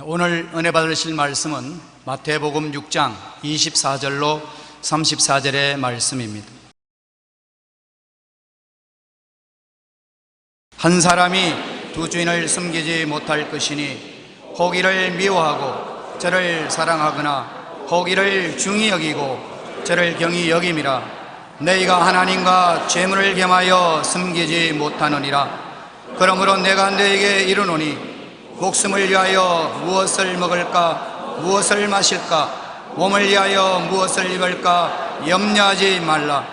오늘 은혜 받으실 말씀은 마태복음 6장 24절로 34절의 말씀입니다. 한 사람이 두 주인을 섬기지 못할 것이니 혹 이를 미워하고 저를 사랑하거나 혹 이를 중히 여기고 저를 경히 여김이라. 너희가 하나님과 재물을 겸하여 섬기지 못하느니라. 그러므로 내가 너희에게 이르노니 목숨을 위하여 무엇을 먹을까, 무엇을 마실까, 몸을 위하여 무엇을 입을까 염려하지 말라.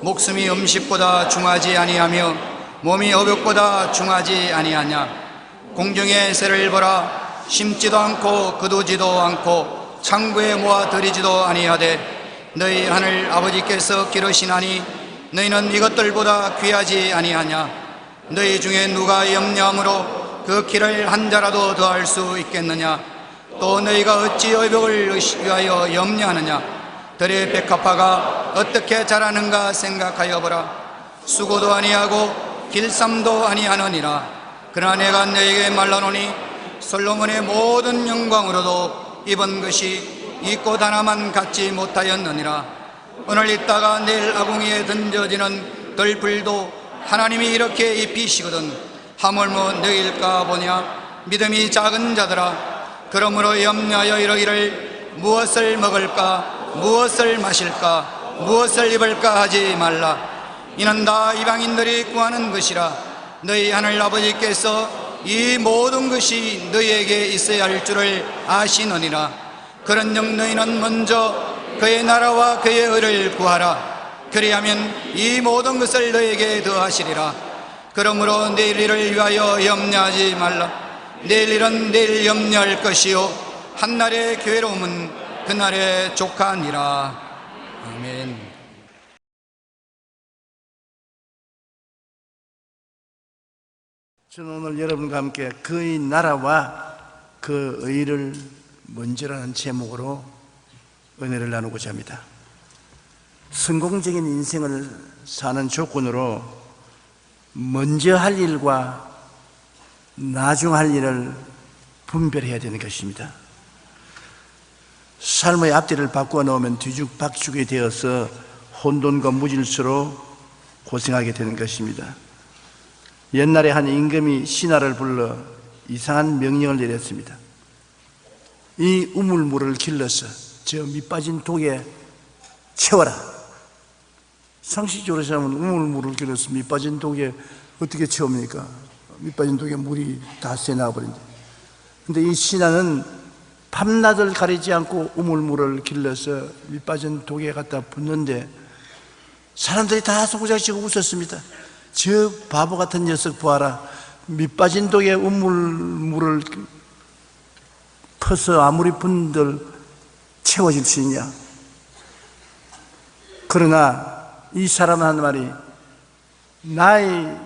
목숨이 음식보다 중하지 아니하며 몸이 의복보다 중하지 아니하냐. 공중의 새를 보라. 심지도 않고 거두지도 않고 창고에 모아 들이지도 아니하되 너희 하늘 아버지께서 기르시나니 너희는 이것들보다 귀하지 아니하냐. 너희 중에 누가 염려함으로 그 키를 한 자라도 더할 수 있겠느냐. 또 너희가 어찌 의복을 위하여 염려하느냐. 들의 백합화가 어떻게 자라는가 생각하여 보라. 수고도 아니하고 길쌈도 아니하느니라. 그러나 내가 너희에게 말하노니 솔로몬의 모든 영광으로도 입은 것이 이 꽃 하나만 갖지 못하였느니라. 오늘 있다가 내일 아궁이에 던져지는 들불도 하나님이 이렇게 입히시거든 하물며 너희일까 보냐. 믿음이 작은 자들아, 그러므로 염려하여 이러기를 무엇을 먹을까, 무엇을 마실까, 무엇을 입을까 하지 말라. 이는 다 이방인들이 구하는 것이라. 너희 하늘 아버지께서 이 모든 것이 너희에게 있어야 할 줄을 아시느니라. 그런즉 너희는 먼저 그의 나라와 그의 의를 구하라. 그리하면 이 모든 것을 너희에게 더하시리라. 그러므로 내일 일을 위하여 염려하지 말라. 내일 일은 내일 염려할 것이요 한날의 괴로움은 그날의 족하니라. 아멘. 저는 오늘 여러분과 함께 그의 나라와 그 의를 먼저라는 제목으로 은혜를 나누고자 합니다. 성공적인 인생을 사는 조건으로 먼저 할 일과 나중 할 일을 분별해야 되는 것입니다. 삶의 앞뒤를 바꾸어 놓으면 뒤죽박죽이 되어서 혼돈과 무질서로 고생하게 되는 것입니다. 옛날에 한 임금이 신하를 불러 이상한 명령을 내렸습니다. 이 우물물을 길러서 저 밑빠진 독에 채워라. 상식적으로 생각하면 우물물을 길어서 밑빠진 독에 어떻게 채웁니까? 밑빠진 독에 물이 다 새나가버린데. 근데 이 신하는 밤낮을 가리지 않고 우물물을 길러서 밑빠진 독에 갖다 붓는데 사람들이 다 소구장치고 웃었습니다. 저 바보 같은 녀석 보아라. 밑빠진 독에 우물물을 퍼서 아무리 분들 채워질 수 있냐. 그러나 이 사람은 하는 말이, 나의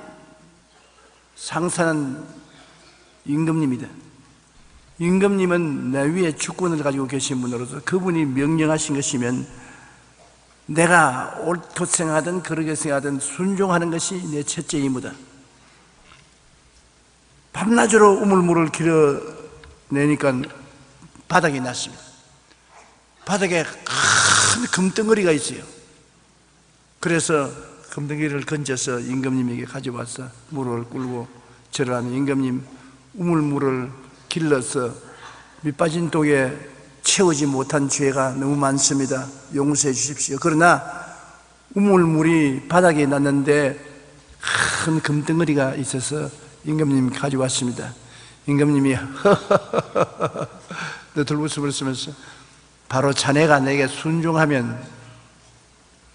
상사는 임금님이다. 임금님은 내 위에 주권을 가지고 계신 분으로서 그분이 명령하신 것이면 내가 옳고 생각하든 그르게 생각하든 순종하는 것이 내 첫째 임무다. 밤낮으로 우물물을 길어내니까 바닥이 났습니다. 바닥에 큰 금덩어리가 있어요. 그래서 금덩이를 건져서 임금님에게 가져와서 물을 꿀고 절을 하는, 임금님, 우물물을 길러서 밑빠진 독에 채우지 못한 죄가 너무 많습니다. 용서해 주십시오. 그러나 우물물이 바닥에 났는데 큰 금덩어리가 있어서 임금님이 가져왔습니다. 임금님이 너들웃음을 쓰면서, 바로 자네가 내게 순종하면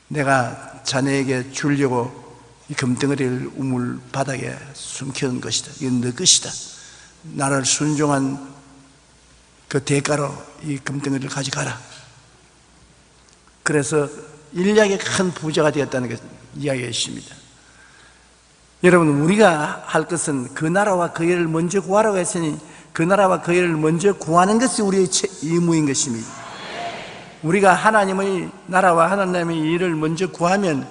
내가 자네에게 주려고 이 금덩어리를 우물 바닥에 숨겨놓은 것이다. 이건 너 것이다. 나를 순종한 그 대가로 이 금덩어리를 가져가라. 그래서 일약의 큰 부자가 되었다는 것 이야기했습니다. 여러분, 우리가 할 것은 그 나라와 그 일을 먼저 구하라고 했으니 그 나라와 그 일을 먼저 구하는 것이 우리의 의무인 것입니다. 우리가 하나님의 나라와 하나님의 일을 먼저 구하면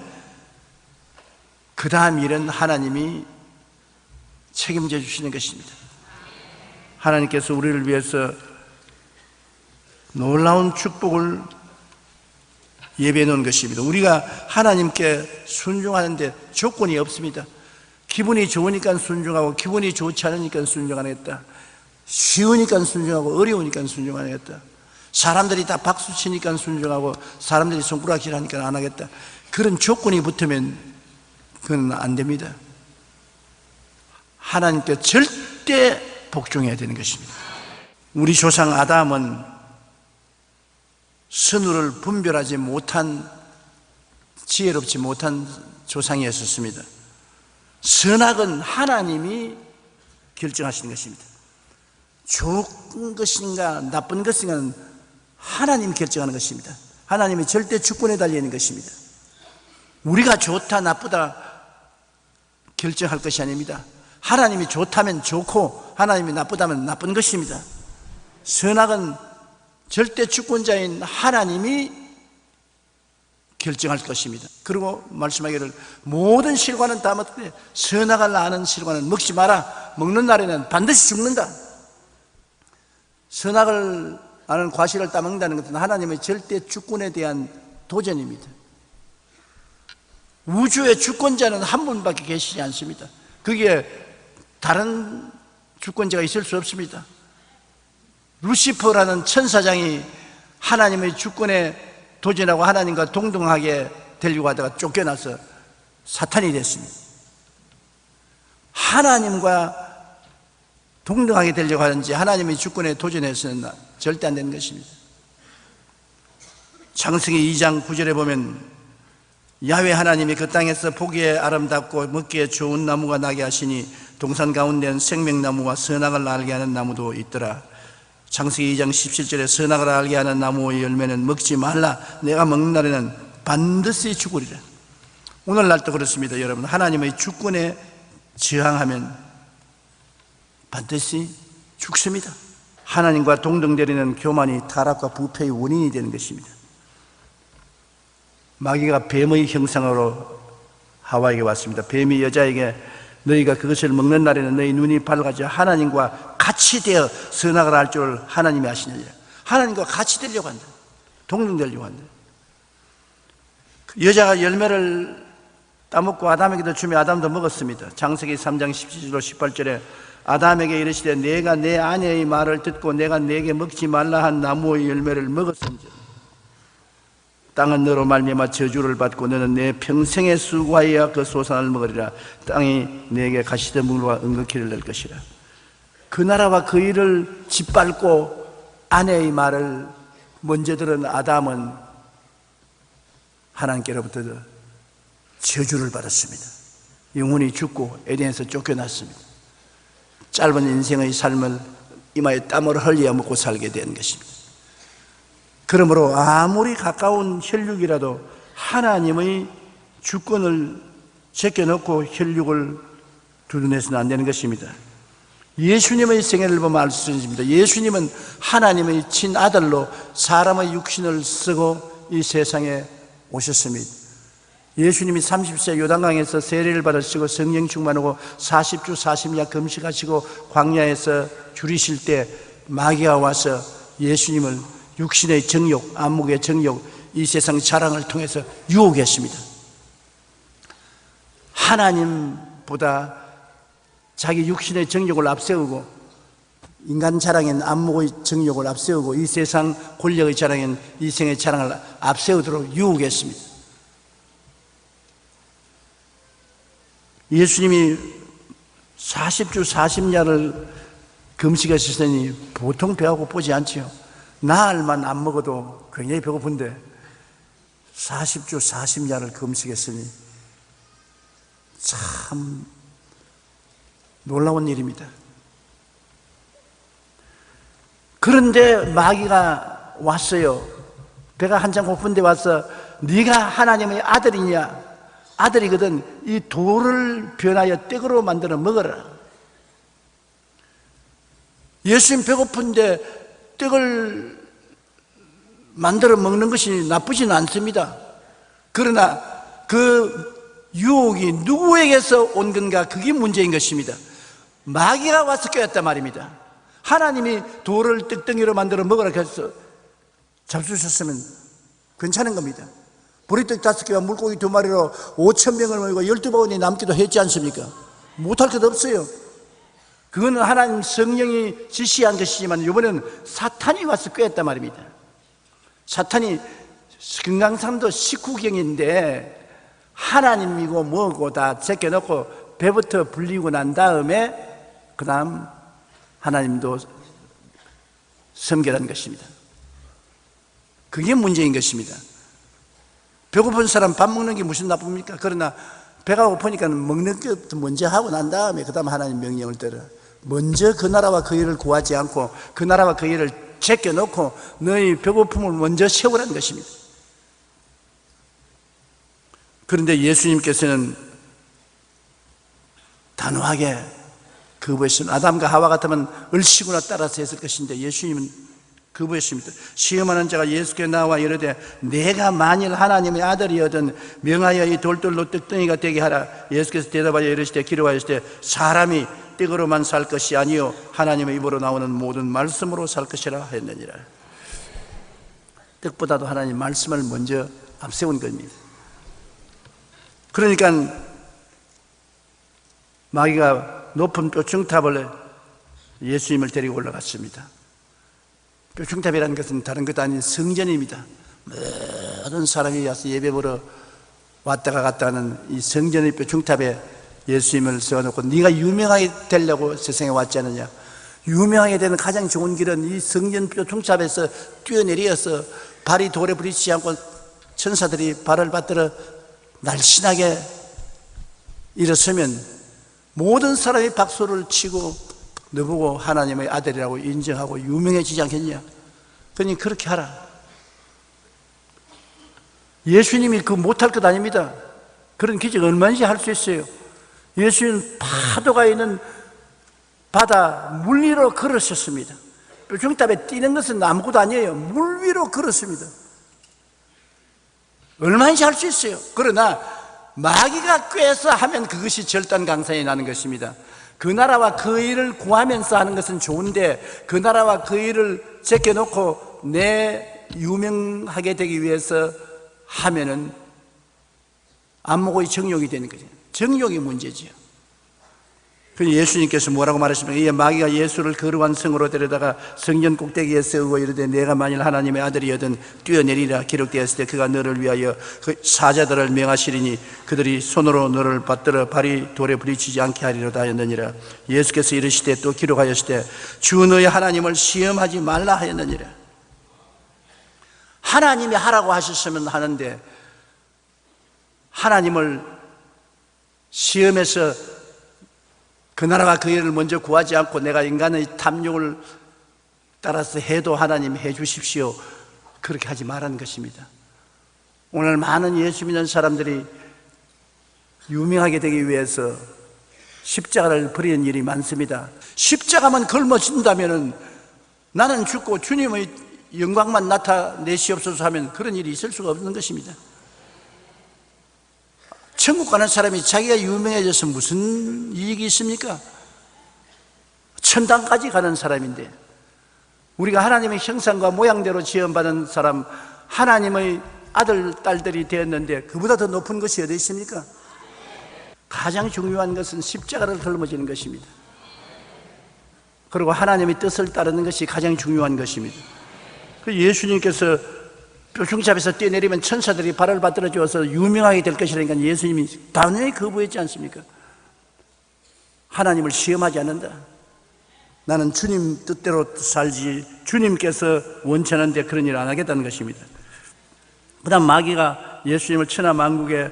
그 다음 일은 하나님이 책임져 주시는 것입니다. 하나님께서 우리를 위해서 놀라운 축복을 예배해 놓은 것입니다. 우리가 하나님께 순종하는데 조건이 없습니다. 기분이 좋으니까 순종하고, 기분이 좋지 않으니까 순종 안 하겠다. 쉬우니까 순종하고, 어려우니까 순종 안 하겠다. 사람들이 다 박수 치니까 순종하고, 사람들이 손가락질 하니까 안 하겠다. 그런 조건이 붙으면 그건 안 됩니다. 하나님께 절대 복종해야 되는 것입니다. 우리 조상 아담은 선후를 분별하지 못한, 지혜롭지 못한 조상이었습니다. 선악은 하나님이 결정하시는 것입니다. 좋은 것인가 나쁜 것인가는 하나님이 결정하는 것입니다. 하나님이 절대 주권에 달려있는 것입니다. 우리가 좋다 나쁘다 결정할 것이 아닙니다. 하나님이 좋다면 좋고 하나님이 나쁘다면 나쁜 것입니다. 선악은 절대 주권자인 하나님이 결정할 것입니다. 그리고 말씀하기를 모든 실과는 다 먹되 선악을 아는 실과는 먹지 마라. 먹는 날에는 반드시 죽는다. 선악을 아는 과실을 따먹는다는 것은 하나님의 절대 주권에 대한 도전입니다. 우주의 주권자는 한 분밖에 계시지 않습니다. 거기에 다른 주권자가 있을 수 없습니다. 루시퍼라는 천사장이 하나님의 주권에 도전하고 하나님과 동등하게 되려고 하다가 쫓겨나서 사탄이 됐습니다. 하나님과 동등하게 되려고 하는지 하나님의 주권에 도전해서는 절대 안 되는 것입니다. 창세기 2장 9절에 보면 야훼 하나님이 그 땅에서 보기에 아름답고 먹기에 좋은 나무가 나게 하시니 동산 가운데는 생명나무와 선악을 알게 하는 나무도 있더라. 창세기 2장 17절에 선악을 알게 하는 나무의 열매는 먹지 말라. 내가 먹는 날에는 반드시 죽으리라. 오늘날도 그렇습니다. 여러분, 하나님의 주권에 저항하면 반드시 죽습니다. 하나님과 동등되려는 교만이 타락과 부패의 원인이 되는 것입니다. 마귀가 뱀의 형상으로 하와에게 왔습니다. 뱀이 여자에게 너희가 그것을 먹는 날에는 너희 눈이 밝아져 하나님과 같이 되어 선악을 알 줄 하나님이 아시느니라. 하나님과 같이 되려고 한다. 동등되려고 한다. 여자가 열매를 따먹고 아담에게도 주며 아담도 먹었습니다. 창세기 3장 17절 18절에 아담에게 이르시되 내가 내 아내의 말을 듣고 내가 내게 먹지 말라 한 나무의 열매를 먹었은지 땅은 너로 말미암아 저주를 받고 너는 내 평생에 수고하여 그 소산을 먹으리라. 땅이 내게 가시덤불과 은극기를 낼 것이라. 그 나라와 그 일을 짓밟고 아내의 말을 먼저 들은 아담은 하나님께로부터 저주를 받았습니다. 영혼이 죽고 에덴에서 쫓겨났습니다. 짧은 인생의 삶을 이마에 땀을 흘려 먹고 살게 된 것입니다. 그러므로 아무리 가까운 혈육이라도 하나님의 주권을 제껴놓고 혈육을 두둔해서는 안 되는 것입니다. 예수님의 생애를 보면 알 수 있습니다. 예수님은 하나님의 친아들로 사람의 육신을 쓰고 이 세상에 오셨습니다. 예수님이 30세 요단강에서 세례를 받으시고 성령 충만하고 40주 40야 금식하시고 광야에서 줄이실 때 마귀가 와서 예수님을 육신의 정욕, 안목의 정욕, 이 세상 자랑을 통해서 유혹했습니다. 하나님보다 자기 육신의 정욕을 앞세우고 인간 자랑인 안목의 정욕을 앞세우고 이 세상 권력의 자랑인 이생의 자랑을 앞세우도록 유혹했습니다. 예수님이 40주 40야를 금식하셨으니 보통 배가 고프지 않지요. 나흘만 안 먹어도 굉장히 배고픈데 40주 40야를 금식했으니 참 놀라운 일입니다. 그런데 마귀가 왔어요. 배가 한참 고픈데 와서 네가 하나님의 아들이냐? 아들이거든 이 돌을 변하여 떡으로 만들어 먹어라. 예수님 배고픈데 떡을 만들어 먹는 것이 나쁘지는 않습니다. 그러나 그 유혹이 누구에게서 온 건가? 그게 문제인 것입니다. 마귀가 와서 꿰었단 말입니다. 하나님이 돌을 뜩덩이로 만들어 먹으라 해서 잡수셨으면 괜찮은 겁니다. 보리떡 5개와 물고기 2마리로 5,000명을 먹이고 12바구니 남기도 했지 않습니까? 못할 것 없어요. 그거는 하나님 성령이 지시한 것이지만 이번에는 사탄이 와서 꿰었단 말입니다. 사탄이 금강산도 19경인데 하나님이고 뭐고 다 제껴놓고 배부터 불리고 난 다음에 그 다음 하나님도 섬겨라는 것입니다. 그게 문제인 것입니다. 배고픈 사람 밥 먹는 게 무슨 나쁩니까? 그러나 배가 고프니까 먹는 것부터 먼저 하고 난 다음에 그 다음 하나님 명령을 따라 먼저 그 나라와 그 일을 구하지 않고 그 나라와 그 일을 제껴놓고 너희 배고픔을 먼저 채우라는 것입니다. 그런데 예수님께서는 단호하게 거부했습니다. 아담과 하와 같으면 을씨구나 따라서 했을 것인데 예수님은 거부했습니다. 시험하는 자가 예수께 나와 이르되 내가 만일 하나님의 아들이거든 명하여 이 돌들로 떡덩이가 되게 하라. 예수께서 대답하여 이르시되 기록하시되 사람이 떡으로만 살 것이 아니요 하나님의 입으로 나오는 모든 말씀으로 살 것이라 했느니라. 떡보다도 하나님 말씀을 먼저 앞세운 겁니다. 그러니까 마귀가 높은 뼈층탑을 예수님을 데리고 올라갔습니다. 뼈층탑이라는 것은 다른 것도 아닌 성전입니다. 모든 사람이 와서 예배 보러 왔다가 갔다 하는 이 성전의 뼈층탑에 예수님을 세워놓고 네가 유명하게 되려고 세상에 왔지 않느냐. 유명하게 되는 가장 좋은 길은 이 성전 뼈층탑에서 뛰어내려서 발이 돌에 부딪히지 않고 천사들이 발을 받들어 날씬하게 일어서면 모든 사람이 박수를 치고 너보고 하나님의 아들이라고 인정하고 유명해지지 않겠냐. 그러니 그렇게 하라. 예수님이 그 못할 것 아닙니다. 그런 기적 얼마든지 할 수 있어요. 예수님은 파도가 있는 바다 물 위로 걸으셨습니다. 뼈중탑에 뛰는 것은 아무것도 아니에요. 물 위로 걸었습니다. 얼마든지 할 수 있어요. 그러나 마귀가 꿰서 하면 그것이 절단강산이 나는 것입니다. 그 나라와 그 일을 구하면서 하는 것은 좋은데 그 나라와 그 일을 제껴놓고 내 유명하게 되기 위해서 하면은 안목의 정욕이 되는 거죠. 정욕이 문제지요. 그래서 예수님께서 뭐라고 말하십니까? 이 마귀가 예수를 거룩한 성으로 데려다가 성전 꼭대기에 세우고 이르되 내가 만일 하나님의 아들이여든 뛰어내리라 기록되었을 때 그가 너를 위하여 그 사자들을 명하시리니 그들이 손으로 너를 받들어 발이 돌에 부딪히지 않게 하리로다 하였느니라. 예수께서 이르시되 또 기록하였을 때 주 너의 하나님을 시험하지 말라 하였느니라. 하나님이 하라고 하셨으면 하는데 하나님을 시험해서 그 나라와 그 일을 먼저 구하지 않고 내가 인간의 탐욕을 따라서 해도 하나님 해 주십시오. 그렇게 하지 말라는 것입니다. 오늘 많은 예수 믿는 사람들이 유명하게 되기 위해서 십자가를 버리는 일이 많습니다. 십자가만 걸머진다면 나는 죽고 주님의 영광만 나타내시옵소서 하면 그런 일이 있을 수가 없는 것입니다. 천국 가는 사람이 자기가 유명해져서 무슨 이익이 있습니까? 천당까지 가는 사람인데 우리가 하나님의 형상과 모양대로 지음받은 사람 하나님의 아들, 딸들이 되었는데 그보다 더 높은 것이 어디 있습니까? 가장 중요한 것은 십자가를 걸머지는 것입니다. 그리고 하나님의 뜻을 따르는 것이 가장 중요한 것입니다. 예수님께서 뼈중잡에서 뛰어내리면 천사들이 발을 받들어 주어서 유명하게 될 것이라니까 예수님이 당연히 거부했지 않습니까? 하나님을 시험하지 않는다. 나는 주님 뜻대로 살지 주님께서 원하는데 그런 일을 안 하겠다는 것입니다. 그 다음 마귀가 예수님을 천하 만국에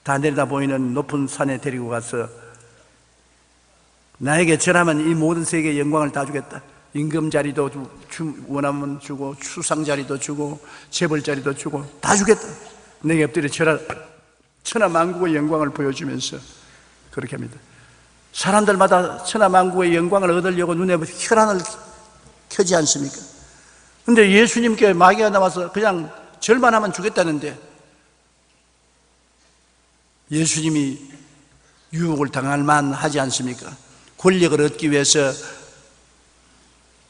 다 내려다 보이는 높은 산에 데리고 가서 나에게 절하면 이 모든 세계의 영광을 다 주겠다. 임금 자리도 원하면 주고 수상 자리도 주고 재벌 자리도 주고 다 주겠다. 내게 엎드려 절하라. 천하 만국의 영광을 보여주면서 그렇게 합니다. 사람들마다 천하 만국의 영광을 얻으려고 눈에 혈안을 켜지 않습니까? 그런데 예수님께 마귀가 나와서 그냥 절만 하면 주겠다는데 예수님이 유혹을 당할 만하지 않습니까? 권력을 얻기 위해서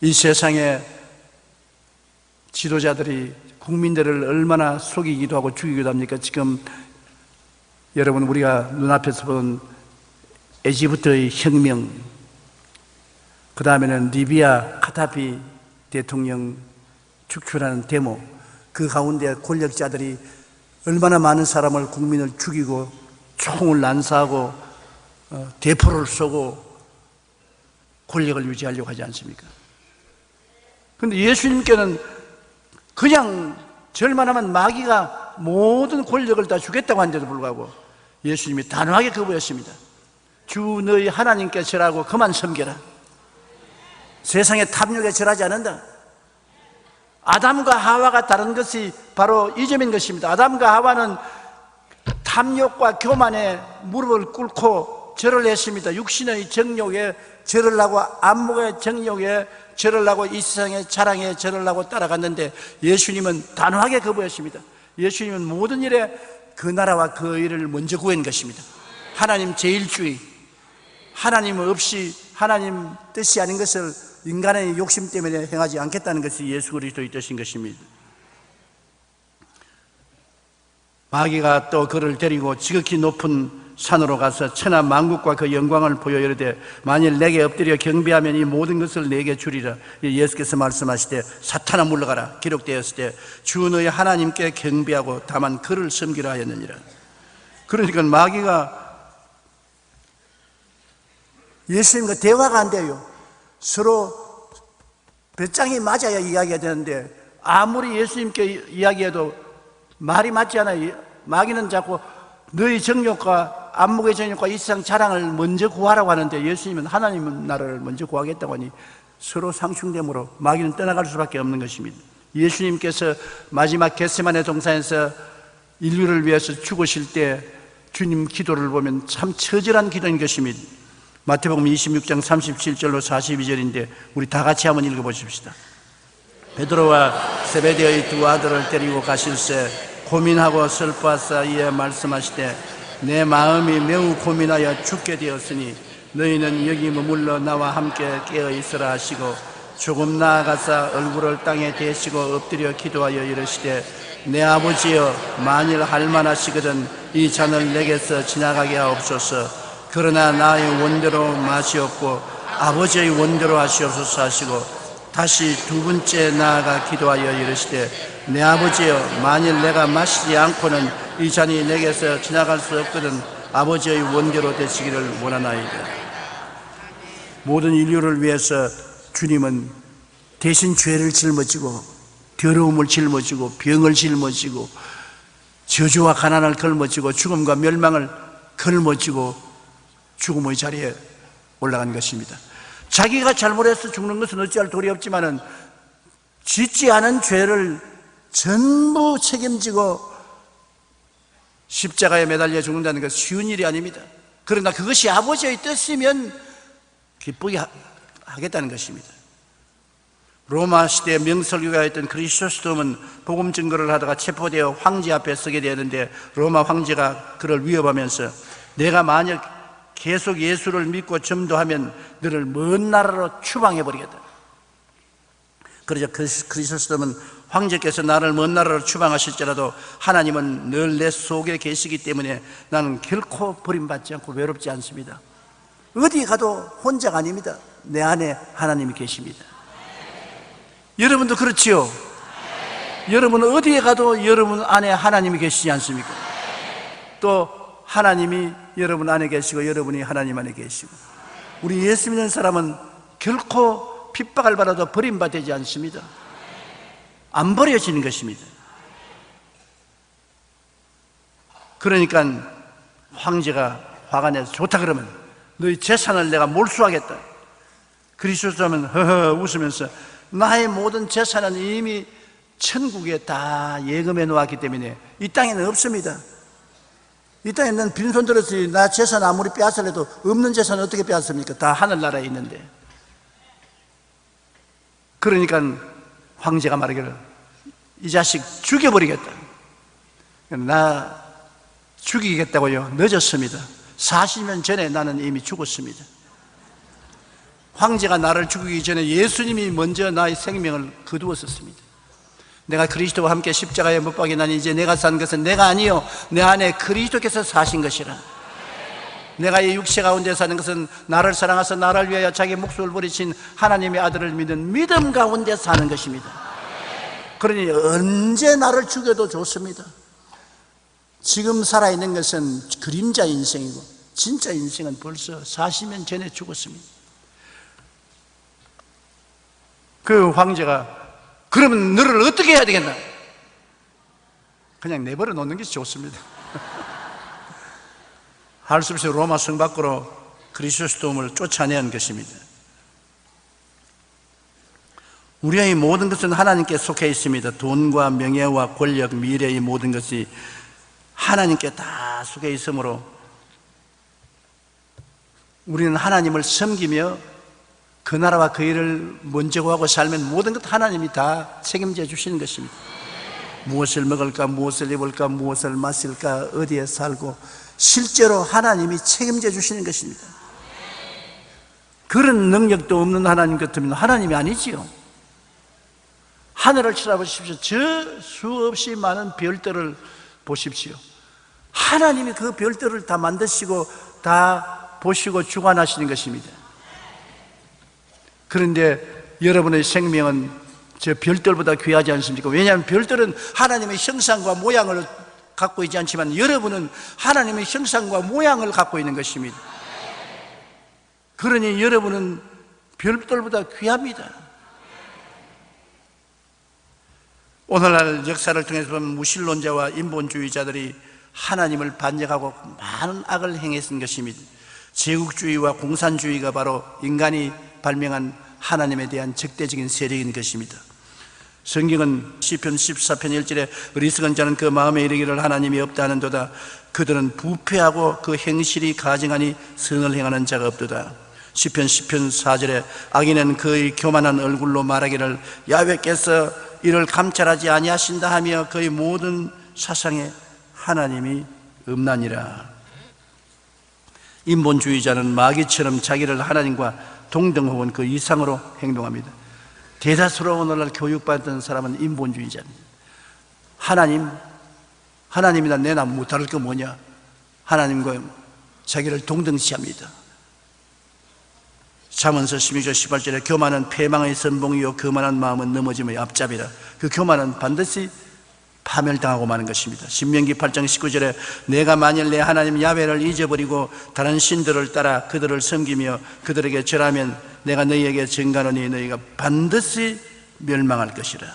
이 세상의 지도자들이 국민들을 얼마나 속이기도 하고 죽이기도 합니까? 지금 여러분, 우리가 눈앞에서 본 에집트의 혁명, 그 다음에는 리비아 카다피 대통령 축출하는 데모, 그 가운데 권력자들이 얼마나 많은 사람을, 국민을 죽이고 총을 난사하고 대포를 쏘고 권력을 유지하려고 하지 않습니까? 그런데 예수님께는 그냥 절만하면 마귀가 모든 권력을 다 주겠다고 한데도 불구하고 예수님이 단호하게 거부했습니다. 주 너희 하나님께 절하고 그만 섬겨라. 세상의 탐욕에 절하지 않는다. 아담과 하와가 다른 것이 바로 이 점인 것입니다. 아담과 하와는 탐욕과 교만에 무릎을 꿇고 절을 했습니다. 육신의 정욕에 절을 하고 안목의 정욕에 절을 하고 이 세상의 자랑에 절을 하고 따라갔는데 예수님은 단호하게 거부했습니다. 예수님은 모든 일에 그 나라와 그 일을 먼저 구한 것입니다. 하나님 제일주의, 하나님 없이 하나님 뜻이 아닌 것을 인간의 욕심 때문에 행하지 않겠다는 것이 예수 그리스도의 뜻인 것입니다. 마귀가 또 그를 데리고 지극히 높은 산으로 가서 천하 만국과 그 영광을 보여 이르되 만일 내게 엎드려 경배하면 이 모든 것을 내게 주리라. 예수께서 말씀하시되 사탄아 물러가라. 기록되었을 때 주 너희 하나님께 경배하고 다만 그를 섬기라 하였느니라. 그러니까 마귀가 예수님과 대화가 안 돼요. 서로 배짱이 맞아야 이야기가 되는데 아무리 예수님께 이야기해도 말이 맞지 않아요. 마귀는 자꾸 너희 정욕과 안목의 정욕과 이 세상 자랑을 먼저 구하라고 하는데 예수님은 하나님 나라를 먼저 구하겠다고 하니 서로 상충됨으로 마귀는 떠나갈 수밖에 없는 것입니다. 예수님께서 마지막 겟세마네 동산에서 인류를 위해서 죽으실 때 주님 기도를 보면 참 처절한 기도인 것입니다. 마태복음 26장 37절로 42절인데 우리 다 같이 한번 읽어보십시다. 베드로와 세베대의 두 아들을 데리고 가실새 고민하고 슬퍼하사 이에 말씀하시되 내 마음이 매우 고민하여 죽게 되었으니 너희는 여기 머물러 나와 함께 깨어 있으라 하시고 조금 나아가사 얼굴을 땅에 대시고 엎드려 기도하여 이르시되 내 아버지여 만일 할만하시거든 이 잔을 내게서 지나가게 하옵소서. 그러나 나의 원대로 마시옵고 아버지의 원대로 하시옵소서 하시고 다시 두 번째 나아가 기도하여 이르시되 내 아버지여 만일 내가 마시지 않고는 이 잔이 내게서 지나갈 수 없거든 아버지의 원대로 되시기를 원하나이다. 모든 인류를 위해서 주님은 대신 죄를 짊어지고 더러움을 짊어지고 병을 짊어지고 저주와 가난을 걸머지고 죽음과 멸망을 걸머지고 죽음의 자리에 올라간 것입니다. 자기가 잘못해서 죽는 것은 어찌할 도리 없지만은 짓지 않은 죄를 전부 책임지고 십자가에 매달려 죽는다는 것은 쉬운 일이 아닙니다. 그러나 그것이 아버지의 뜻이면 기쁘게 하겠다는 것입니다. 로마 시대 명설교가였던 그리스도스돔은 복음 증거를 하다가 체포되어 황제 앞에 서게 되었는데 로마 황제가 그를 위협하면서 내가 만약 계속 예수를 믿고 전도하면 너를 먼 나라로 추방해버리겠다. 그러자 그리스도스돔은 황제께서 나를 먼 나라로 추방하실지라도 하나님은 늘 내 속에 계시기 때문에 나는 결코 버림받지 않고 외롭지 않습니다. 어디 가도 혼자가 아닙니다. 내 안에 하나님이 계십니다. 여러분도 그렇지요? 여러분은 어디에 가도 여러분 안에 하나님이 계시지 않습니까? 또 하나님이 여러분 안에 계시고 여러분이 하나님 안에 계시고 우리 예수 믿는 사람은 결코 핍박을 받아도 버림받지 않습니다. 안 버려지는 것입니다. 그러니까 황제가 화가 내서 좋다 그러면 너희 재산을 내가 몰수하겠다. 그리스도는 허허 웃으면서 나의 모든 재산은 이미 천국에 다 예금해 놓았기 때문에 이 땅에는 없습니다. 이 땅에는 빈손 들어서 나 재산 아무리 빼앗으려도 없는 재산은 어떻게 빼앗습니까? 다 하늘나라에 있는데. 그러니까 황제가 말하기를 이 자식 죽여버리겠다. 나 죽이겠다고요? 늦었습니다. 40년 전에 나는 이미 죽었습니다. 황제가 나를 죽이기 전에 예수님이 먼저 나의 생명을 거두었었습니다. 내가 그리스도와 함께 십자가에 못 박혀 나니 이제 내가 산 것은 내가 아니요 내 안에 그리스도께서 사신 것이라. 내가 이 육체 가운데 사는 것은 나를 사랑하사 나를 위하여 자기 목숨을 버리신 하나님의 아들을 믿는 믿음 가운데 사는 것입니다. 그러니 언제 나를 죽여도 좋습니다. 지금 살아있는 것은 그림자 인생이고 진짜 인생은 벌써 40년 전에 죽었습니다. 그 황제가 그러면 너를 어떻게 해야 되겠나? 그냥 내버려 놓는 게 좋습니다. 할 수 없이 로마 성 밖으로 그리스도스도움을 쫓아내는 것입니다. 우리의 모든 것은 하나님께 속해 있습니다. 돈과 명예와 권력, 미래의 모든 것이 하나님께 다 속해 있으므로 우리는 하나님을 섬기며 그 나라와 그 일을 먼저 구하고 살면 모든 것 하나님이 다 책임져 주시는 것입니다. 무엇을 먹을까, 무엇을 입을까, 무엇을 마실까, 어디에 살고 실제로 하나님이 책임져 주시는 것입니다. 그런 능력도 없는 하나님 같으면 하나님이 아니지요. 하늘을 쳐다보십시오. 저 수없이 많은 별들을 보십시오. 하나님이 그 별들을 다 만드시고 다 보시고 주관하시는 것입니다. 그런데 여러분의 생명은 저 별들보다 귀하지 않습니까? 왜냐하면 별들은 하나님의 형상과 모양을 갖고 있지 않지만 여러분은 하나님의 형상과 모양을 갖고 있는 것입니다. 그러니 여러분은 별들보다 귀합니다. 오늘날 역사를 통해서 보면 무신론자와 인본주의자들이 하나님을 반역하고 많은 악을 행했던 것입니다. 제국주의와 공산주의가 바로 인간이 발명한 하나님에 대한 적대적인 세력인 것입니다. 성경은 시편 14편 1절에 어리석은 자는 그 마음에 이르기를 하나님이 없다 하는도다. 그들은 부패하고 그 행실이 가증하니 선을 행하는 자가 없도다. 시편 10편 4절에 악인은 그의 교만한 얼굴로 말하기를 야훼께서 이를 감찰하지 아니하신다 하며 그의 모든 사상에 하나님이 없나니라. 인본주의자는 마귀처럼 자기를 하나님과 동등 혹은 그 이상으로 행동합니다. 대다수로 오늘날 교육받던 사람은 인본주의자입니다. 하나님이나 내나 뭐 다를 거 뭐냐? 하나님과 자기를 동등시합니다. 잠언서 16절 18절에 교만은 패망의 선봉이요 교만한 마음은 넘어짐의 앞잡이라. 그 교만은 반드시 파멸당하고 마는 것입니다. 신명기 8장 19절에 내가 만일 내 하나님 야훼를 잊어버리고 다른 신들을 따라 그들을 섬기며 그들에게 절하면 내가 너희에게 증가하노니 너희가 반드시 멸망할 것이라.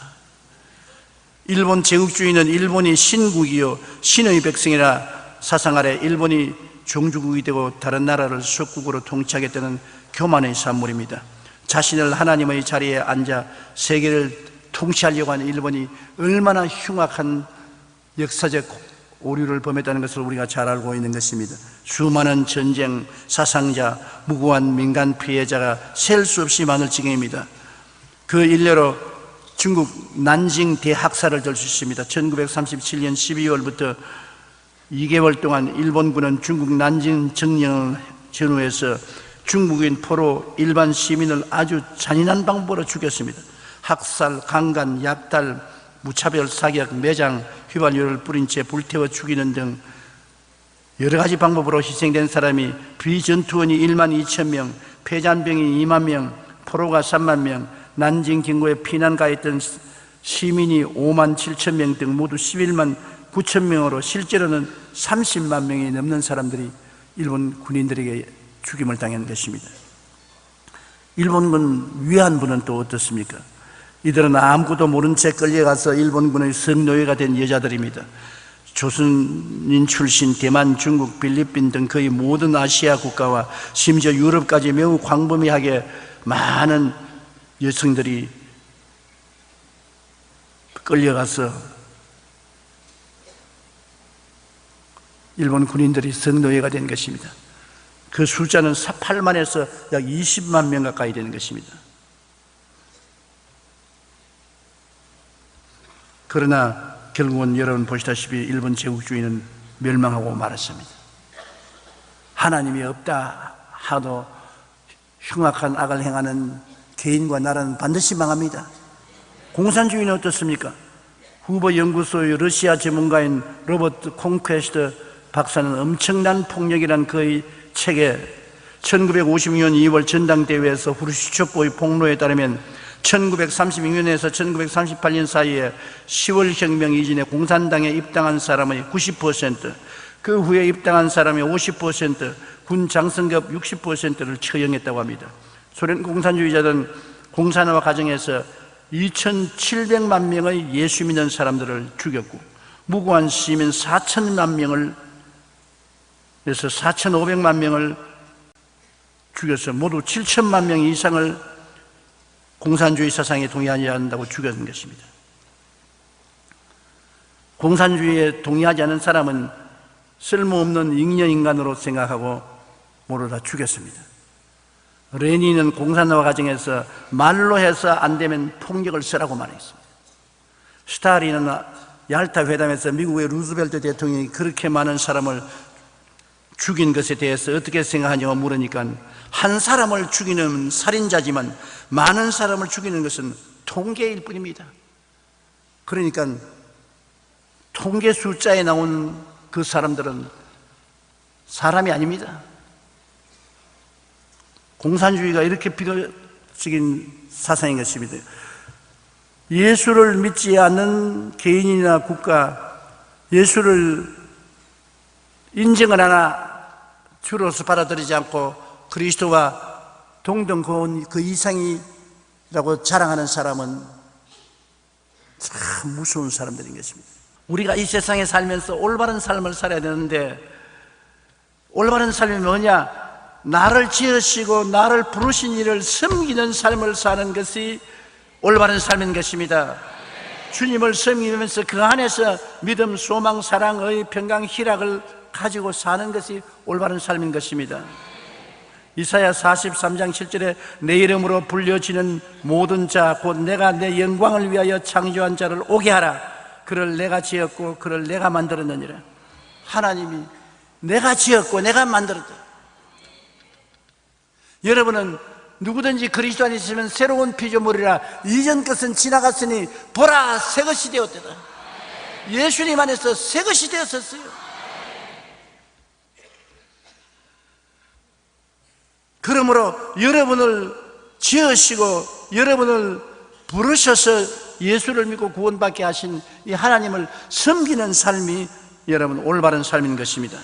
일본 제국주의는 일본이 신국이요 신의 백성이라 사상 아래 일본이 종주국이 되고 다른 나라를属국으로 통치하겠다는 교만의 산물입니다. 자신을 하나님의 자리에 앉아 세계를 통치하려고 하는 일본이 얼마나 흉악한 역사적 오류를 범했다는 것을 우리가 잘 알고 있는 것입니다. 수많은 전쟁, 사상자, 무고한 민간 피해자가 셀 수 없이 많을 지경입니다. 그 일례로 중국 난징 대학살을 들 수 있습니다. 1937년 12월부터 2개월 동안 일본군은 중국 난징 정령을 전후해서 중국인 포로 일반 시민을 아주 잔인한 방법으로 죽였습니다. 학살, 강간, 약탈, 무차별 사격, 매장, 휘발유를 뿌린 채 불태워 죽이는 등 여러 가지 방법으로 희생된 사람이 비전투원이 1만 2천 명, 폐잔병이 2만 명, 포로가 3만 명, 난징 경고에 피난 가했던 시민이 5만 7천 명 등 모두 11만 9천 명으로 실제로는 30만 명이 넘는 사람들이 일본 군인들에게 죽임을 당한 것입니다. 일본군 위안부는 또 어떻습니까? 이들은 아무것도 모른 채 끌려가서 일본군의 성노예가 된 여자들입니다. 조선인 출신 대만, 중국, 필리핀 등 거의 모든 아시아 국가와 심지어 유럽까지 매우 광범위하게 많은 여성들이 끌려가서 일본 군인들이 성노예가 된 것입니다. 그 숫자는 8만에서 약 20만 명 가까이 되는 것입니다. 그러나 결국은 여러분 보시다시피 일본 제국주의는 멸망하고 말았습니다. 하나님이 없다 하도 흉악한 악을 행하는 개인과 나라는 반드시 망합니다. 공산주의는 어떻습니까? 후보 연구소의 러시아 전문가인 로버트 콩퀘스트 박사는 엄청난 폭력이란 그의 책에 1956년 2월 전당대회에서 후르시초프의 폭로에 따르면 1936년에서 1938년 사이에 10월 혁명 이전에 공산당에 입당한 사람의 90%, 그 후에 입당한 사람의 50%, 군 장성급 60%를 처형했다고 합니다. 소련 공산주의자들은 공산화 과정에서 2,700만 명의 예수 믿는 사람들을 죽였고, 무고한 시민 4천만 명을 그래서 4,500만 명을 죽여서 모두 7천만 명 이상을 공산주의 사상에 동의하지 않는다고 죽였는 것입니다. 공산주의에 동의하지 않는 사람은 쓸모없는 잉여인간으로 생각하고 모두 다 죽였습니다. 레닌은 공산화 과정에서 말로 해서 안 되면 폭력을 쓰라고 말했습니다. 스탈린은 얄타 회담에서 미국의 루즈벨트 대통령이 그렇게 많은 사람을 죽인 것에 대해서 어떻게 생각하냐고 물으니까 한 사람을 죽이는 살인자지만 많은 사람을 죽이는 것은 통계일 뿐입니다. 그러니까 통계 숫자에 나온 그 사람들은 사람이 아닙니다. 공산주의가 이렇게 비극적인 사상인 것입니다. 예수를 믿지 않는 개인이나 국가, 예수를 인정을 하나 주로서 받아들이지 않고 그리스도와 동등고운 그 이상이라고 자랑하는 사람은 참 무서운 사람들인 것입니다. 우리가 이 세상에 살면서 올바른 삶을 살아야 되는데, 올바른 삶이 뭐냐? 나를 지으시고 나를 부르신 이를 섬기는 삶을 사는 것이 올바른 삶인 것입니다. 주님을 섬기면서 그 안에서 믿음, 소망, 사랑의 평강, 희락을 가지고 사는 것이 올바른 삶인 것입니다. 이사야 43장 7절에 내 이름으로 불려지는 모든 자 곧 내가 내 영광을 위하여 창조한 자를 오게 하라. 그를 내가 지었고 그를 내가 만들었느니라. 하나님이 내가 지었고 내가 만들었다. 여러분은 누구든지 그리스도 안에 있으면 새로운 피조물이라. 이전 것은 지나갔으니 보라 새 것이 되었다. 예수님 안에서 새 것이 되었었어요. 그러므로 여러분을 지으시고 여러분을 부르셔서 예수를 믿고 구원받게 하신 이 하나님을 섬기는 삶이 여러분 올바른 삶인 것입니다.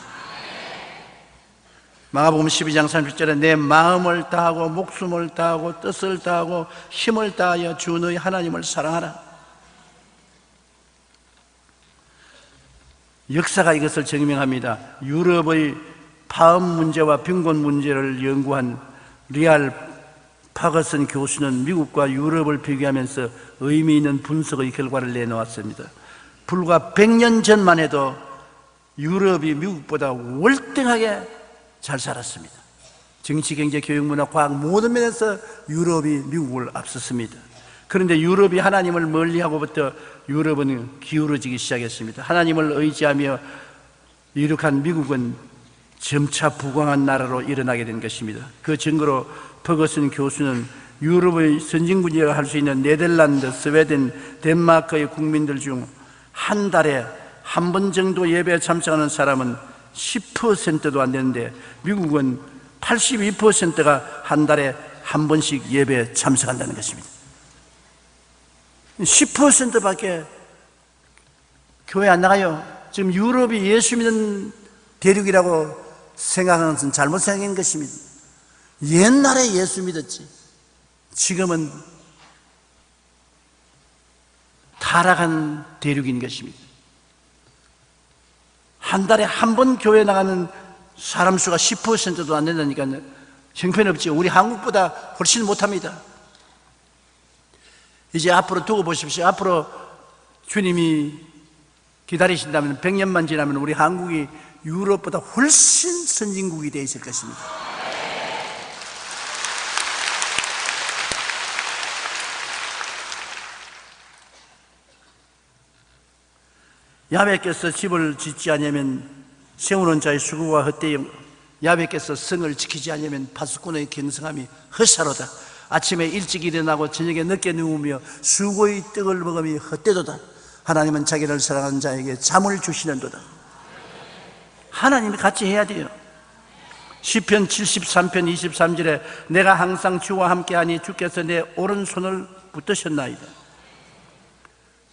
마가복음 12장 30절에 내 마음을 다하고 목숨을 다하고 뜻을 다하고 힘을 다하여 주 너희 하나님을 사랑하라. 역사가 이것을 증명합니다. 유럽의 파업 문제와 빈곤 문제를 연구한 리알 파거슨 교수는 미국과 유럽을 비교하면서 의미 있는 분석의 결과를 내놓았습니다. 불과 100년 전만 해도 유럽이 미국보다 월등하게 잘 살았습니다. 정치, 경제, 교육, 문화, 과학 모든 면에서 유럽이 미국을 앞섰습니다. 그런데 유럽이 하나님을 멀리하고부터 유럽은 기울어지기 시작했습니다. 하나님을 의지하며 이룩한 미국은 점차 부강한 나라로 일어나게 된 것입니다. 그 증거로 퍼거슨 교수는 유럽의 선진국이라고 할 수 있는 네덜란드, 스웨덴, 덴마크의 국민들 중 한 달에 한 번 정도 예배에 참석하는 사람은 10%도 안 되는데 미국은 82%가 한 달에 한 번씩 예배에 참석한다는 것입니다. 10%밖에 교회 안 나가요. 지금 유럽이 예수 믿는 대륙이라고 생각하는 것은 잘못 생각한 것입니다. 옛날에 예수 믿었지. 지금은 타락한 대륙인 것입니다. 한 달에 한 번 교회 나가는 사람 수가 10%도 안 된다니까 형편없지. 우리 한국보다 훨씬 못합니다. 이제 앞으로 두고 보십시오. 앞으로 주님이 기다리신다면 100년만 지나면 우리 한국이 유럽보다 훨씬 선진국이 되어 있을 것입니다. 야훼께서 집을 짓지 않으면 세우는 자의 수고와 헛되이 야베께서 성을 지키지 않으면 파수꾼의 경성함이 헛사로다. 아침에 일찍 일어나고 저녁에 늦게 누우며 수고의 떡을 먹음이 헛되도다. 하나님은 자기를 사랑하는 자에게 잠을 주시는도다. 하나님이 같이 해야 돼요. 시편 73편 23절에 내가 항상 주와 함께하니 주께서 내 오른손을 붙드셨나이다.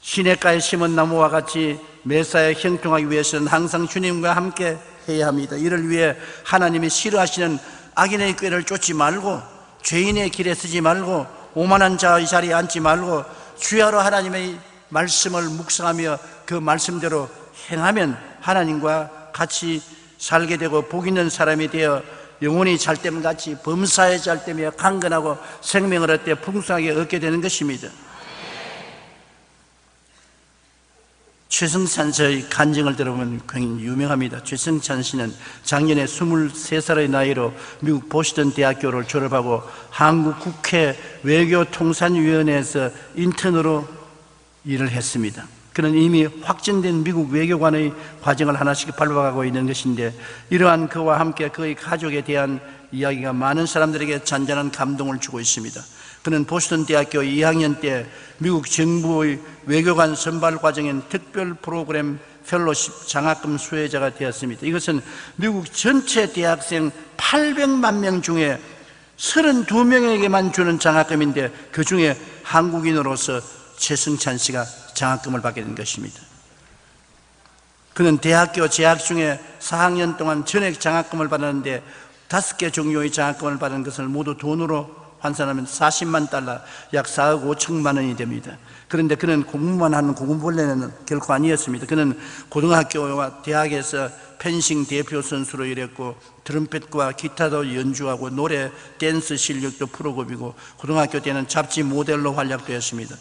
시냇가에 심은 나무와 같이 매사에 형통하기 위해서는 항상 주님과 함께 해야 합니다. 이를 위해 하나님이 싫어하시는 악인의 꾀를 쫓지 말고 죄인의 길에 서지 말고 오만한 자의 자리에 앉지 말고 주야로 하나님의 말씀을 묵상하며 그 말씀대로 행하면 하나님과 같이 살게 되고 복 있는 사람이 되어 영혼이 잘됨같이 범사에 잘되며 강건하고 생명을 얻되 풍성하게 얻게 되는 것입니다. 최승찬 씨의 간증을 들어보면 굉장히 유명합니다. 최승찬 씨는 작년에 23살의 나이로 미국 보스턴 대학교를 졸업하고 한국 국회 외교통상위원회에서 인턴으로 일을 했습니다. 그는 이미 확정된 미국 외교관의 과정을 하나씩 밟아가고 있는 것인데 이러한 그와 함께 그의 가족에 대한 이야기가 많은 사람들에게 잔잔한 감동을 주고 있습니다. 그는 보스턴 대학교 2학년 때 미국 정부의 외교관 선발 과정인 특별 프로그램 펠로십 장학금 수혜자가 되었습니다. 이것은 미국 전체 대학생 800만 명 중에 32명에게만 주는 장학금인데 그 중에 한국인으로서 최승찬 씨가 장학금을 받게 된 것입니다. 그는 대학교 재학 중에 4학년 동안 전액 장학금을 받았는데 5개 종류의 장학금을 받은 것을 모두 돈으로 환산하면 40만 달러, 약 4억 5천만 원이 됩니다. 그런데 그는 공부만 하는 공부벌레는 결코 아니었습니다. 그는 고등학교와 대학에서 펜싱 대표 선수로 일했고 트럼펫과 기타도 연주하고 노래, 댄스 실력도 프로급이고 고등학교 때는 잡지 모델로 활약되었습니다.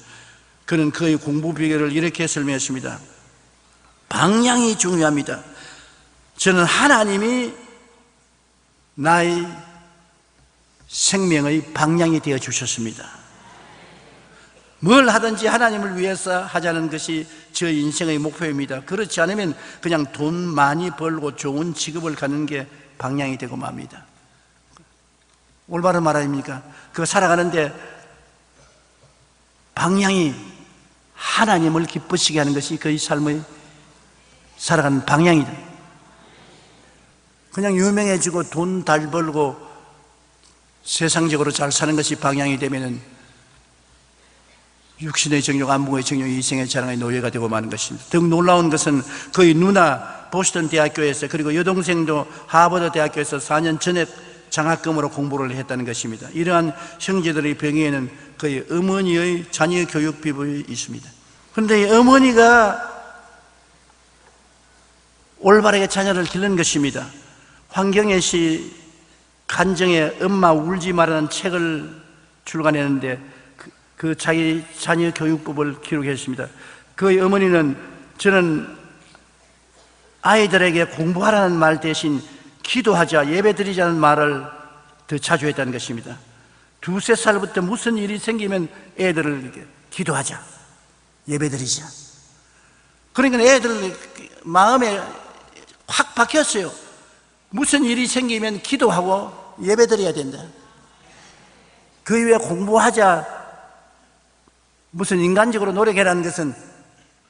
그는 그의 공부 비결을 이렇게 설명했습니다. 방향이 중요합니다. 저는 하나님이 나의 생명의 방향이 되어 주셨습니다. 뭘 하든지 하나님을 위해서 하자는 것이 저 인생의 목표입니다. 그렇지 않으면 그냥 돈 많이 벌고 좋은 직업을 갖는 게 방향이 되고 맙니다. 올바른 말 아닙니까? 그거 살아가는데 방향이 하나님을 기쁘시게 하는 것이 그의 삶의 살아가는 방향이다. 그냥 유명해지고 돈 잘 벌고 세상적으로 잘 사는 것이 방향이 되면은 육신의 정욕, 안목의 정욕, 이생의 자랑의 노예가 되고 마는 것입니다. 더욱 놀라운 것은 그의 누나 보스턴 대학교에서 그리고 여동생도 하버드 대학교에서 4년 전에 장학금으로 공부를 했다는 것입니다. 이러한 형제들의 병에는 그의 어머니의 자녀 교육 비법이 있습니다. 그런데 이 어머니가 올바르게 자녀를 기르는 것입니다. 황경애 씨 간정에 엄마 울지 말라는 책을 출간했는데 그 자기 자녀 교육법을 기록했습니다. 그의 어머니는 저는 아이들에게 공부하라는 말 대신 기도하자, 예배드리자는 말을 더 자주 했다는 것입니다. 2, 3살부터 무슨 일이 생기면 애들을 이렇게 기도하자, 예배드리자. 그러니까 애들 마음에 확 박혔어요. 무슨 일이 생기면 기도하고 예배드려야 된다. 그 이후에 공부하자, 무슨 인간적으로 노력해라는 것은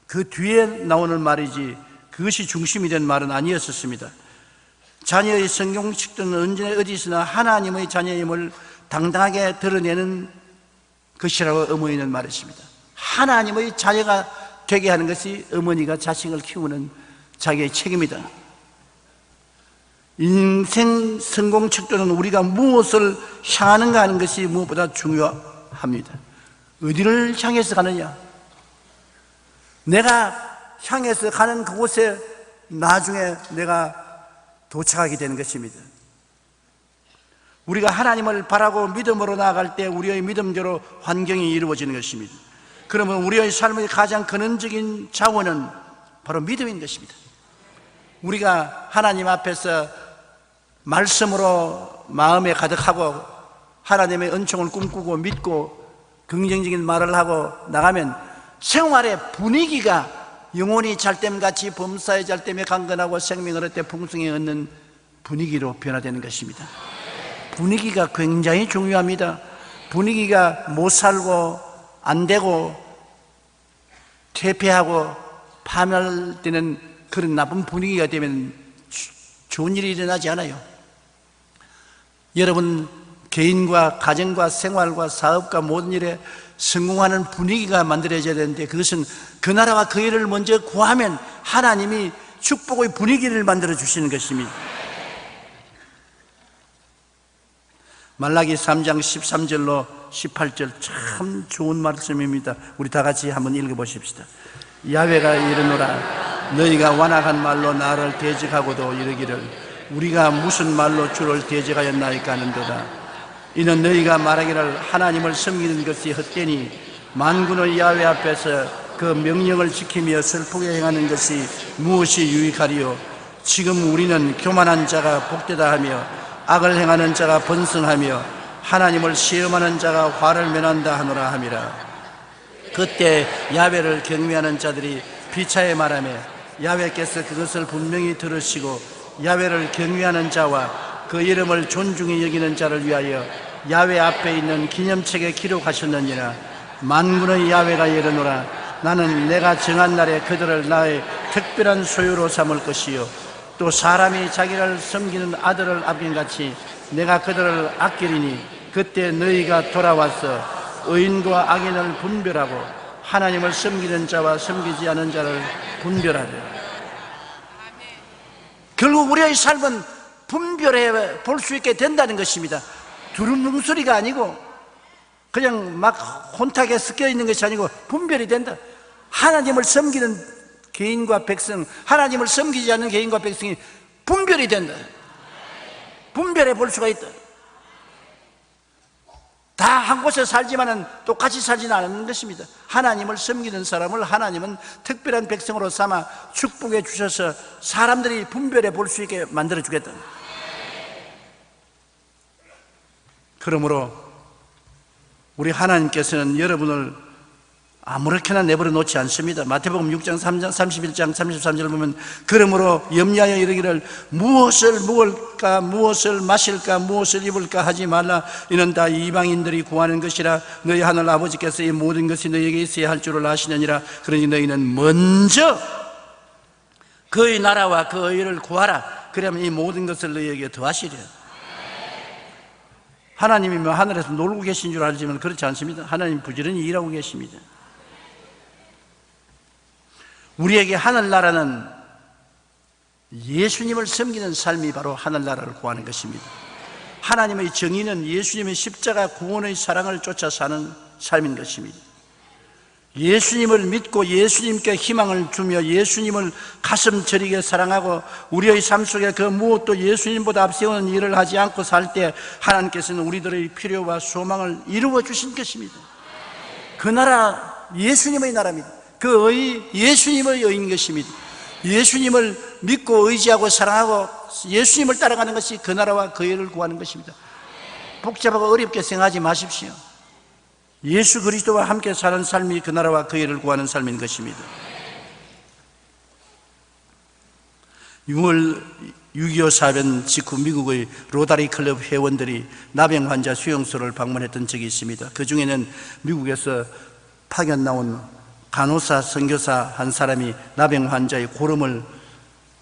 그 뒤에 나오는 말이지 그것이 중심이 된 말은 아니었습니다. 자녀의 성경식도는 언제나 어디서나 하나님의 자녀임을 당당하게 드러내는 것이라고 어머니는 말했습니다. 하나님의 자녀가 되게 하는 것이 어머니가 자식을 키우는 자기의 책임이다. 인생 성공 척도는 우리가 무엇을 향하는가 하는 것이 무엇보다 중요합니다. 어디를 향해서 가느냐? 내가 향해서 가는 그곳에 나중에 내가 도착하게 되는 것입니다. 우리가 하나님을 바라고 믿음으로 나아갈 때 우리의 믿음대로 환경이 이루어지는 것입니다. 그러면 우리의 삶의 가장 근원적인 자원은 바로 믿음인 것입니다. 우리가 하나님 앞에서 말씀으로 마음에 가득하고 하나님의 은총을 꿈꾸고 믿고 긍정적인 말을 하고 나가면 생활의 분위기가 영혼이 잘됨같이 범사의 잘됨에 강건하고 생명을 얻되 풍성히 얻는 분위기로 변화되는 것입니다. 분위기가 굉장히 중요합니다. 분위기가 못 살고 안 되고 퇴폐하고 파멸되는 그런 나쁜 분위기가 되면 좋은 일이 일어나지 않아요. 여러분 개인과 가정과 생활과 사업과 모든 일에 성공하는 분위기가 만들어져야 되는데, 그것은 그 나라와 그 일을 먼저 구하면 하나님이 축복의 분위기를 만들어 주시는 것입니다. 말라기 3장 13절로 18절 참 좋은 말씀입니다. 우리 다 같이 한번 읽어보십시다. 야훼가 이르노라, 너희가 완악한 말로 나를 대적하고도 이르기를 우리가 무슨 말로 주를 대적하였나이까 하는도다. 이는 너희가 말하기를 하나님을 섬기는 것이 헛되니 만군의 야훼 앞에서 그 명령을 지키며 슬프게 행하는 것이 무엇이 유익하리요. 지금 우리는 교만한 자가 복되다 하며 악을 행하는 자가 번성하며 하나님을 시험하는 자가 화를 면한다 하노라 함이라. 그때 야훼를 경외하는 자들이 비차에 말하며 야훼께서 그것을 분명히 들으시고 야훼를 경외하는 자와 그 이름을 존중히 여기는 자를 위하여 야훼 앞에 있는 기념책에 기록하셨느니라. 만군의 야훼가 이르노라, 나는 내가 정한 날에 그들을 나의 특별한 소유로 삼을 것이요 또 사람이 자기를 섬기는 아들을 아낌같이 내가 그들을 아끼리니 그때 너희가 돌아와서 의인과 악인을 분별하고 하나님을 섬기는 자와 섬기지 않은 자를 분별하리라. 결국 우리의 삶은 분별해 볼 수 있게 된다는 것입니다. 두루뭉술이가 아니고 그냥 막 혼탁에 섞여 있는 것이 아니고 분별이 된다. 하나님을 섬기는 개인과 백성, 하나님을 섬기지 않는 개인과 백성이 분별이 된다. 분별해 볼 수가 있다. 다 한 곳에 살지만은 똑같이 살지는 않는 것입니다. 하나님을 섬기는 사람을 하나님은 특별한 백성으로 삼아 축복해 주셔서 사람들이 분별해 볼 수 있게 만들어 주겠다. 그러므로 우리 하나님께서는 여러분을 아무렇게나 내버려 놓지 않습니다. 마태복음 6장 31장 33절을 보면 그러므로 염려하여 이르기를 무엇을 먹을까 무엇을 마실까 무엇을 입을까 하지 말라. 이는 다 이방인들이 구하는 것이라. 너희 하늘 아버지께서 이 모든 것이 너희에게 있어야 할 줄을 아시느니라. 그러니 너희는 먼저 그의 나라와 그 의를 구하라. 그러면 이 모든 것을 너희에게 더하시리라. 하나님이 뭐 하늘에서 놀고 계신 줄 알지만 그렇지 않습니다. 하나님 부지런히 일하고 계십니다. 우리에게 하늘나라는 예수님을 섬기는 삶이 바로 하늘나라를 구하는 것입니다. 하나님의 정의는 예수님의 십자가 구원의 사랑을 쫓아 사는 삶인 것입니다. 예수님을 믿고 예수님께 희망을 주며 예수님을 가슴 저리게 사랑하고 우리의 삶 속에 그 무엇도 예수님보다 앞세우는 일을 하지 않고 살 때 하나님께서는 우리들의 필요와 소망을 이루어 주신 것입니다. 그 나라 예수님의 나라입니다. 그 의 예수님의 의인 것입니다. 예수님을 믿고 의지하고 사랑하고 예수님을 따라가는 것이 그 나라와 그 의를 구하는 것입니다. 복잡하고 어렵게 생각하지 마십시오. 예수 그리스도와 함께 사는 삶이 그 나라와 그 일을 구하는 삶인 것입니다. 6월 6.25 사변 직후 미국의 로다리 클럽 회원들이 나병 환자 수용소를 방문했던 적이 있습니다. 그 중에는 미국에서 파견 나온 간호사, 선교사 한 사람이 나병 환자의 고름을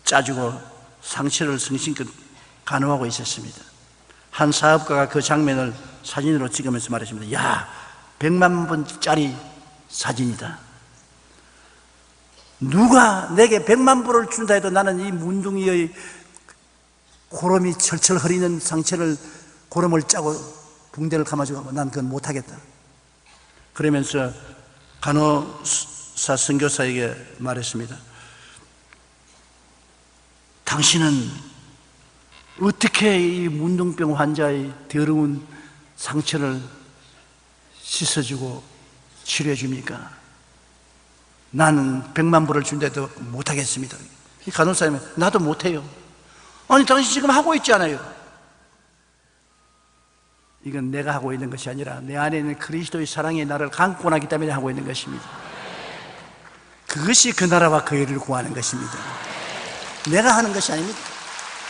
짜주고 상처를 성심껏 간호하고 있었습니다. 한 사업가가 그 장면을 사진으로 찍으면서 말했습니다. 야, 100만 번짜리 사진이다. 누가 내게 100만 불을 준다 해도 나는 이 문둥이의 고름이 철철 흐리는 상처를 고름을 짜고 붕대를 감아주고 난 그건 못하겠다. 그러면서 간호사 선교사에게 말했습니다. 당신은 어떻게 이 문둥병 환자의 더러운 상처를 씻어주고 치료해 줍니까? 나는 100만 불을 준대도 못하겠습니다. 이 간호사님은 나도 못해요. 아니 당신 지금 하고 있지 않아요? 이건 내가 하고 있는 것이 아니라 내 안에 있는 그리스도의 사랑이 나를 감고 나기 때문에 하고 있는 것입니다. 그것이 그 나라와 그 의를 구하는 것입니다. 내가 하는 것이 아닙니다.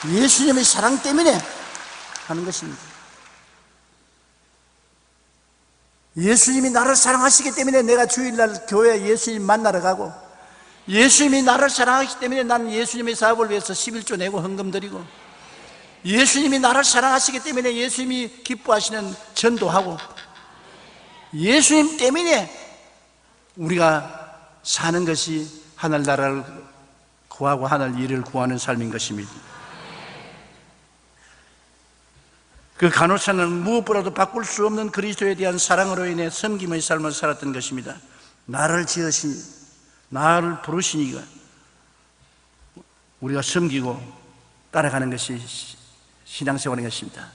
예수님의 사랑 때문에 하는 것입니다. 예수님이 나를 사랑하시기 때문에 내가 주일날 교회에 예수님 만나러 가고, 예수님이 나를 사랑하시기 때문에 나는 예수님의 사업을 위해서 11조 내고 헌금 드리고, 예수님이 나를 사랑하시기 때문에 예수님이 기뻐하시는 전도하고, 예수님 때문에 우리가 사는 것이 하늘나라를 구하고 하늘 일을 구하는 삶인 것입니다. 그 간호사는 무엇보다도 바꿀 수 없는 그리스도에 대한 사랑으로 인해 섬김의 삶을 살았던 것입니다. 나를 지으시니, 나를 부르시니가 우리가 섬기고 따라가는 것이 신앙생활인 것입니다.